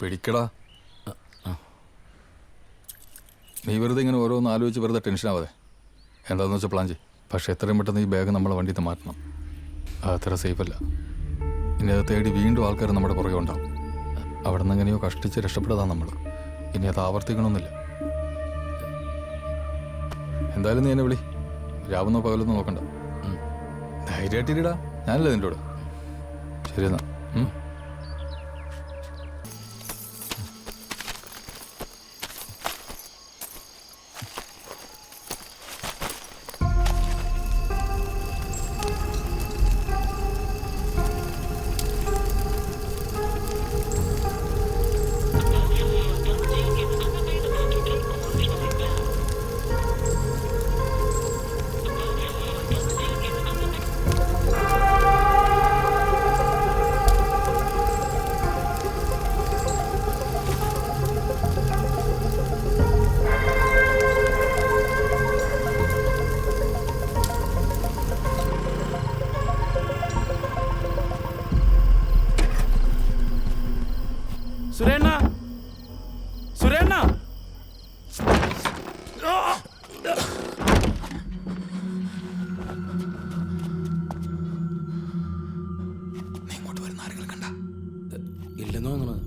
പിടിക്കടാ. നീ വെറുതെ ഇങ്ങനെ ഓരോന്ന് ആലോചിച്ച് വെറുതെ ടെൻഷൻ ആവാതെ. എന്താണെന്ന് വെച്ചാൽ പ്ലാൻ ചെയ്യും. പക്ഷേ എത്രയും പെട്ടെന്ന് ഈ ബാഗ് നമ്മളെ വണ്ടിയിൽ നിന്ന് മാറ്റണം. അതത്ര സേഫല്ല. ഇനി അത് തേടി വീണ്ടും ആൾക്കാർ നമ്മുടെ പുറകെ ഉണ്ടാവും. അവിടെ നിന്ന് എങ്ങനെയോ കഷ്ടിച്ച് രക്ഷപ്പെടാതാണ് നമ്മൾ. ഇനി അത് ആവർത്തിക്കണമെന്നില്ല. എന്തായാലും നീ എന്നെ വിളി. രാവെന്നോ പകലൊന്നോ നോക്കണ്ട. ധൈര്യമായിട്ടിരിടാ. ഞാനല്ലേ നിൻ്റെ കൂടെ. ശരി എന്നാ. സുരേണ്ണ, സുരേണ്ണ, ഇങ്ങോട്ട് വരുന്ന ആരെങ്കിലും കണ്ട? ഇല്ലെന്ന് തോന്നണത്.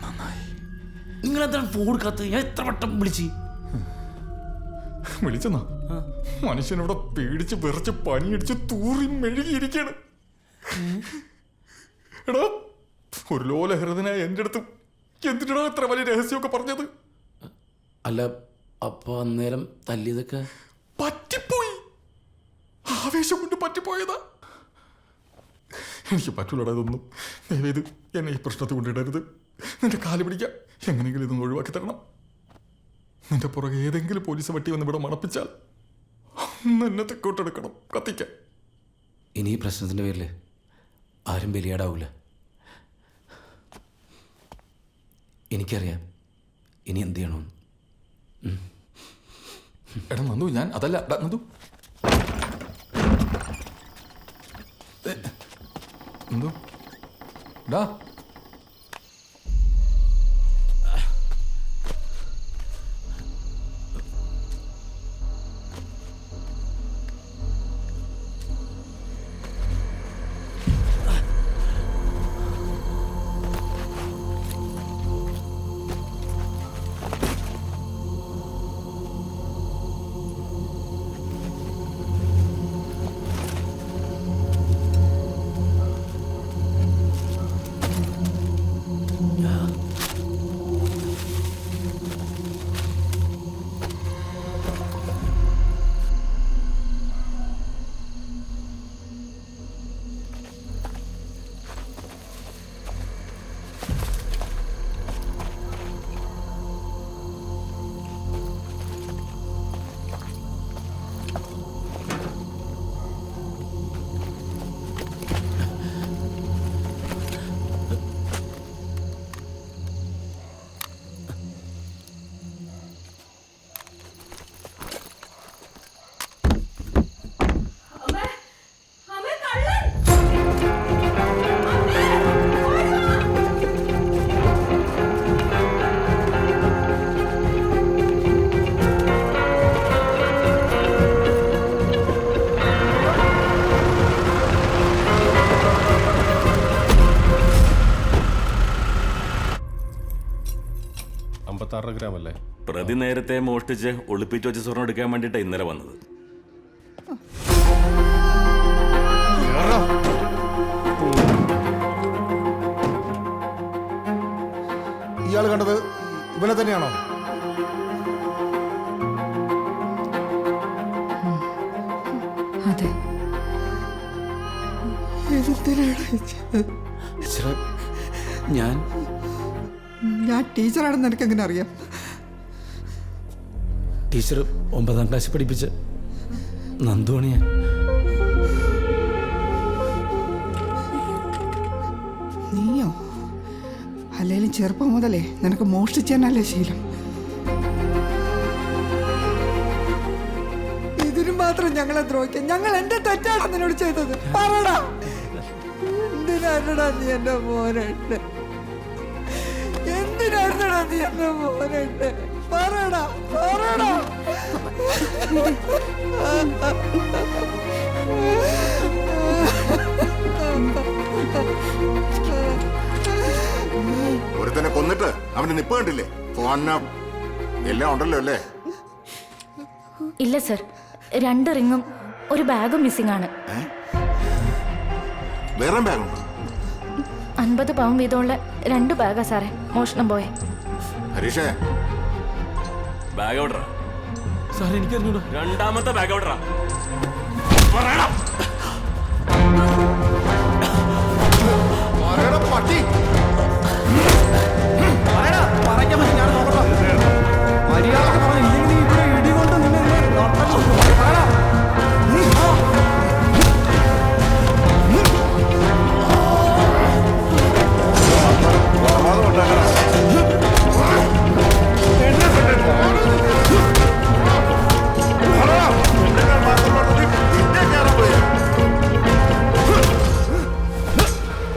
നന്നായി. നിങ്ങളെന്താണ് ഫോൺ എടുക്കാത്തത്? ഞാൻ എത്ര വട്ടം വിളിച്ചെന്നാ? മനുഷ്യനിവിടെ പേടിച്ച് വിറച്ച് പനിയടിച്ച് തൂറി മെഴുകിയിരിക്കാണ്. എടാ, ഒരു ലോലഹൃദനായ എൻ്റെ അടുത്ത് എന്തിനാ ഇത്ര വലിയ രഹസ്യമൊക്കെ പറഞ്ഞത്? അല്ല, അപ്പൊ അന്നേരം തല്ലിയതൊക്കെ പറ്റിപ്പോയി. ആവേശം കൊണ്ട് പറ്റിപ്പോയതാ. എനിക്ക് പറ്റൂലടാ ഇതൊന്നും. ദയവേത് എന്നെ ഈ പ്രശ്നത്തിൽ കൊണ്ടിടരുത്. നിന്റെ കാല് പിടിക്കാം. എങ്ങനെയെങ്കിലും ഇതൊന്ന് ഒഴിവാക്കി തരണം. നിന്റെ പുറകെ ഏതെങ്കിലും പോലീസ് വട്ടി വന്ന് ഇവിടെ മണപ്പിച്ചാൽ അന്ന് എന്നെ തെക്കോട്ടെടുക്കണം, കത്തിക്കാൻ. ഇനി ഈ പ്രശ്നത്തിന്റെ പേരിൽ ആരും ബലിയാടാവൂല. എനിക്കറിയാം ഇനി എന്ത് ചെയ്യണമെന്ന്. എടാ നന്ദു, ഞാൻ അതല്ല. നന്ദു, നന്ദു, ഡാ. പ്രതി നേരത്തെ മോഷ്ടിച്ച് ഒളിപ്പിച്ച് വെച്ച് സ്വർണ്ണം എടുക്കാൻ വേണ്ടിയിട്ടാണ് ഇന്നലെ വന്നത്. ഇയാൾ കണ്ടത് ഇവനെ തന്നെയാണോ? അതെ. ഞാൻ ടീച്ചറാണെന്ന് എനിക്ക് എങ്ങനെ അറിയാം? ടീച്ചർ 9ാം ക്ലാസ്സിൽ പഠിപ്പിച്ച നന്ദുവാണ് ഞാൻ. നീയോ? അല്ലേലും ചെറുപ്പം മുതലേ നിനക്ക് മോഷ്ടിച്ചല്ലേ ശീലം? ഇതിന് മാത്രം ഞങ്ങളെ ദ്രോഹിക്കാൻ ഞങ്ങൾ എന്റെ തെറ്റാണ് നിന്നോട് ചെയ്തത്. പറടാ, എന്തിനാ നീ എന്റെ മോനെ നീ എന്റെ മോനുണ്ട് പറയടാ പറയടാ. ഒരുത്തനെ കൊന്നിട്ട് അവന്റെ നിപ്പ് കണ്ടില്ലേ? ഫോണിന് എല്ലാം ഉണ്ടല്ലോ അല്ലേ? ഇല്ല സർ, 2 റിങ്ങും ഒരു ബാഗും മിസ്സിംഗ് ആണ്. വേറെ ബാഗുണ്ടോ? 50 പവൻ വീതമുള്ള 2 ബാഗാ സാറേ മോഷണം പോയെ. ഹരീഷേ, ബാഗ് എവിടാ? സാർ എനിക്കറിഞ്ഞൂടാ. രണ്ടാമത്തെ ബാഗ് എവിടാ? പട്ടി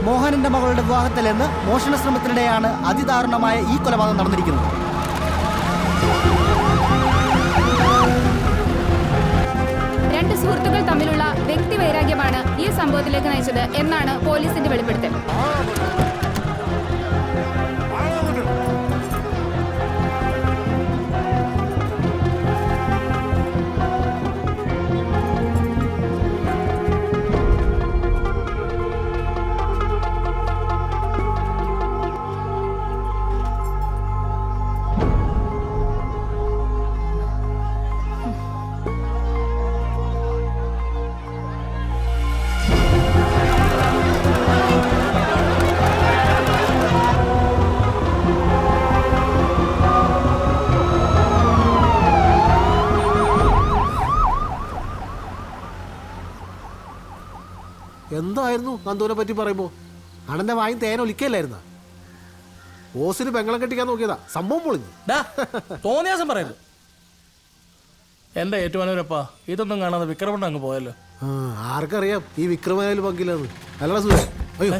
മോഹനന്റെ മകളുടെ വിവാഹത്തിൽ നിന്ന് മോഷണ ശ്രമത്തിനിടെയാണ് അതിദാരുണമായ ഈ കൊലപാതകം നടന്നിരിക്കുന്നത്. രണ്ട് സുഹൃത്തുക്കൾ തമ്മിലുള്ള വ്യക്തിവൈരാഗ്യമാണ് ഈ സംഭവത്തിലേക്ക് നയിച്ചത് എന്നാണ് പോലീസിന്റെ വെളിപ്പെടുത്തൽ. എന്തായിരുന്നു നന്ദുവിനെ പറ്റി പറയുമ്പോ? അണന്റെ വായും തേൻ ഒലിക്കല്ലായിരുന്ന? ഓസിന് പെങ്ങളെ കെട്ടിക്കാൻ നോക്കിയതാ, സംഭവം പൊളിഞ്ഞു. തോന്നിയാസം പറയരുത്. എന്റെ ഏറ്റുമാനവരപ്പാ ഇതൊന്നും കാണാതെ വിക്രമണ്ണ അങ്ങ് പോയല്ലോ. ആർക്കറിയാം ഈ വിക്രമായാലും പങ്കില്ലെന്ന്. അല്ലടാ സുരേ. അയ്യോ,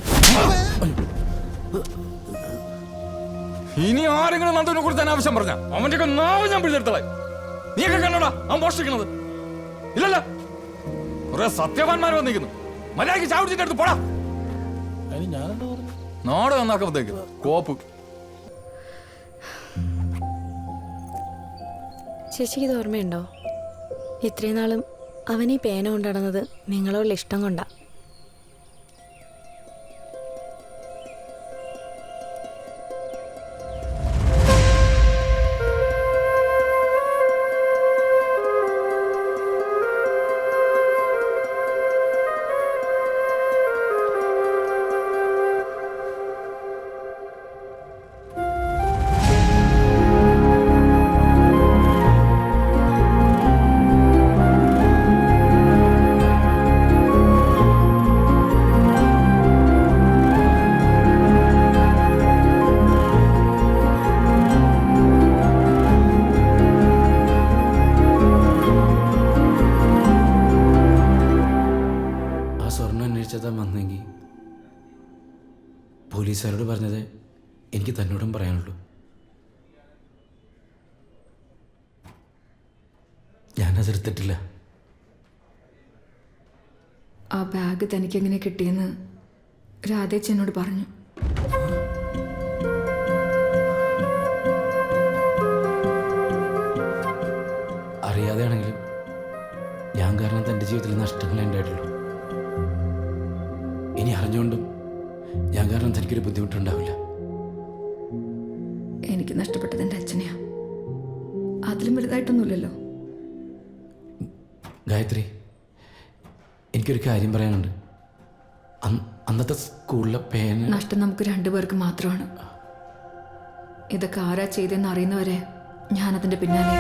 ഇനി ആരെങ്കിലും നന്ദുവിനെ കുറിച്ച് അനാവശ്യം പറഞ്ഞ അവന്റെ ഒക്കെ നാവ് ഞാൻ പിടിച്ചെടുത്തളെ. നീയൊക്കെ കണ്ടോടാ അവൻ മോഷ്ടിക്കണത്? ഇല്ലല്ല, കുറെ സത്യവാന്മാർ വന്നിരിക്കുന്നു. മര്യാദയ്ക്ക് ചാവിടിച്ചിട്ട് എടുത്ത് പോടാ. ഞാനെന്താ പറഞ്ഞു? നാട് നന്നാക്കുമ്പോഴത്തേക്ക് കോപ്പ്. ചേച്ചിക്ക് ഇത് ഓർമ്മയുണ്ടോ? ഇത്രയും നാളും അവൻ ഈ പേന കൊണ്ടടന്നത് നിങ്ങളോടുള്ള ഇഷ്ടം കൊണ്ടാ. വന്നെങ്കിൽ പോലീസുകാരോട് പറഞ്ഞത് എനിക്ക് തന്നോടും പറയാനുള്ളൂ. ഞാനതെടുത്തിട്ടില്ല. ആ ബാഗ് തനിക്കെങ്ങനെ കിട്ടിയെന്ന് രാധേച്ചി എന്നോട് പറഞ്ഞു. അറിയാതെയാണെങ്കിലും ഞാൻ കാരണം തൻ്റെ ജീവിതത്തിൽ നഷ്ടങ്ങളെ ഉണ്ടായിട്ടുള്ളൂ. ഇനി അറിഞ്ഞുകൊണ്ടും ഞാൻ കാരണം തനിക്കൊരു ബുദ്ധിമുട്ടുണ്ടാവില്ല. എനിക്ക് നഷ്ടപ്പെട്ടത് എൻ്റെ അച്ഛനെയാ. അതിലും വലുതായിട്ടൊന്നുമില്ലല്ലോ. ഗായത്രി, എനിക്കൊരു കാര്യം പറയാനുണ്ട്. അന്നത്തെ സ്കൂളിലെ പേന നഷ്ടം നമുക്ക് 2 പേർക്ക് മാത്രമാണ്. ഇതൊക്കെ ആരാ ചെയ്തെന്ന് അറിയുന്നവരെ ഞാനതിൻ്റെ പിന്നാലെ.